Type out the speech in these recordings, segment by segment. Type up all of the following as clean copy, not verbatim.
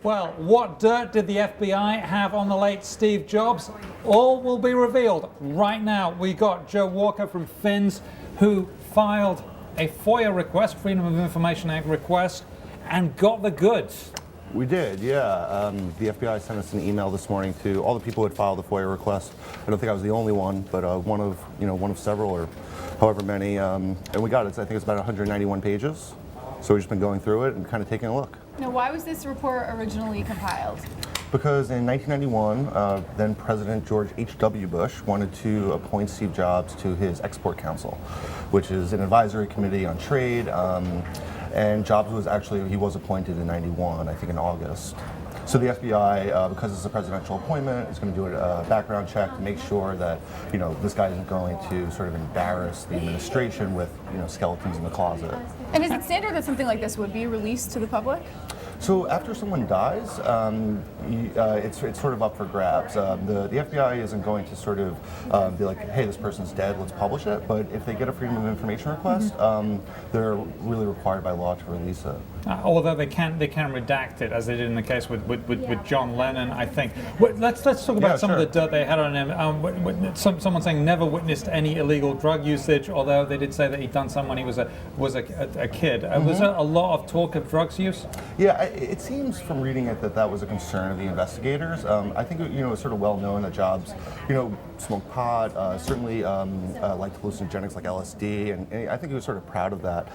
Well, what dirt did the FBI have on the late Steve Jobs? All will be revealed right now. We got Joe Walker from FINS, who filed a FOIA request, Freedom of Information Act request, and got the goods. We did, yeah. The FBI sent us an email this morning to all the people who had filed the FOIA request. I don't think I was the only one, but one of several, or however many. And we got it. I think it's about 191 pages. So we've just been going through it and kind of taking a look. Now, why was this report originally compiled? Because in 1991, then President George H.W. Bush wanted to appoint Steve Jobs to his Export Council, which is an advisory committee on trade. And Jobs was he was appointed in 91, I think in August. So the FBI, because it's a presidential appointment, is going to do a background check to make sure that, this guy isn't going to sort of embarrass the administration with, skeletons in the closet. And is it standard that something like this would be released to the public? So after someone dies, it's sort of up for grabs. The FBI isn't going to sort of be like, hey, this person's dead, let's publish it. But if they get a Freedom of Information request, they're really required by law to release it. Although they can redact it, as they did in the case with John Lennon, I think. Let's talk about some of the dirt they had on him. Someone saying never witnessed any illegal drug usage, although they did say that he'd done some when he was a kid. Was there a lot of talk of drugs use? Yeah, it seems from reading it that was a concern of the investigators. I think it's sort of well known that Jobs, smoked pot, certainly liked hallucinogenics like LSD, and I think he was sort of proud of that.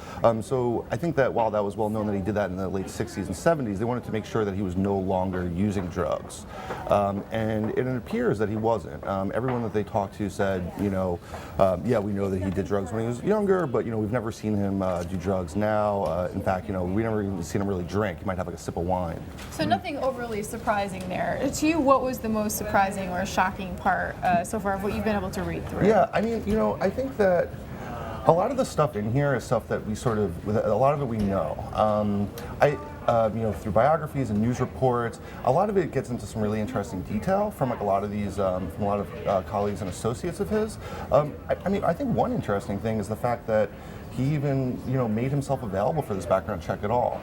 So I think that while that was well known that he did that in the late 60s and 70s, they wanted to make sure that he was no longer using drugs. And it appears that he wasn't. Everyone that they talked to said, yeah, we know that he did drugs when he was younger, but we've never seen him do drugs now. In fact, we never even seen him really drink. He might have like a sip of wine. So nothing overly surprising there. To you, what was the most surprising or shocking part so far of what you've been able to read through? Yeah, I mean, I think that a lot of the stuff in here is stuff that we sort of, a lot of it we know. Through biographies and news reports, a lot of it gets into some really interesting detail from like a lot of these, from a lot of colleagues and associates of his. I think one interesting thing is the fact that he even, made himself available for this background check at all.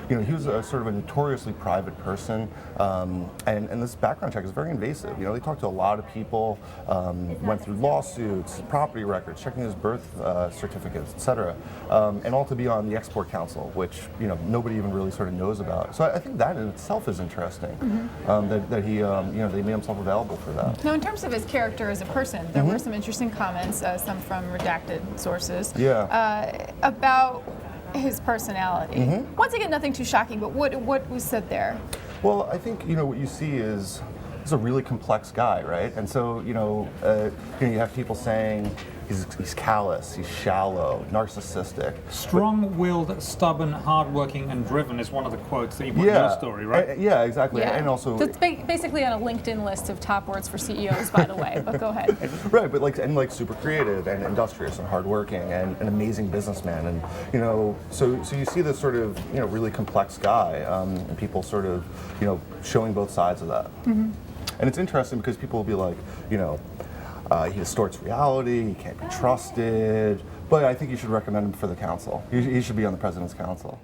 He was a sort of a notoriously private person, and this background check is very invasive. They talked to a lot of people, went through lawsuits, property records, checking his birth certificates, etc., and all to be on the Export Council, which nobody even really sort of knows about. So I think that in itself is interesting, that he, they made himself available for that. Now, in terms of his character as a person, there were some interesting comments, some from redacted sources. Yeah. About his personality. Once again, nothing too shocking, but what was said there? Well, I think what you see is he's a really complex guy, right? And so you have people saying he's callous, he's shallow, narcissistic. Strong-willed, stubborn, hardworking, and driven is one of the quotes that you put in your story, right? Yeah, exactly. Yeah. And also, that's basically on a LinkedIn list of top words for CEOs, by the way. But go ahead. Right, but super creative and industrious and hardworking and an amazing businessman, and so you see this sort of really complex guy, and people sort of showing both sides of that. And it's interesting because people will be like, he distorts reality, he can't be trusted, but I think you should recommend him for the council. He should be on the president's council.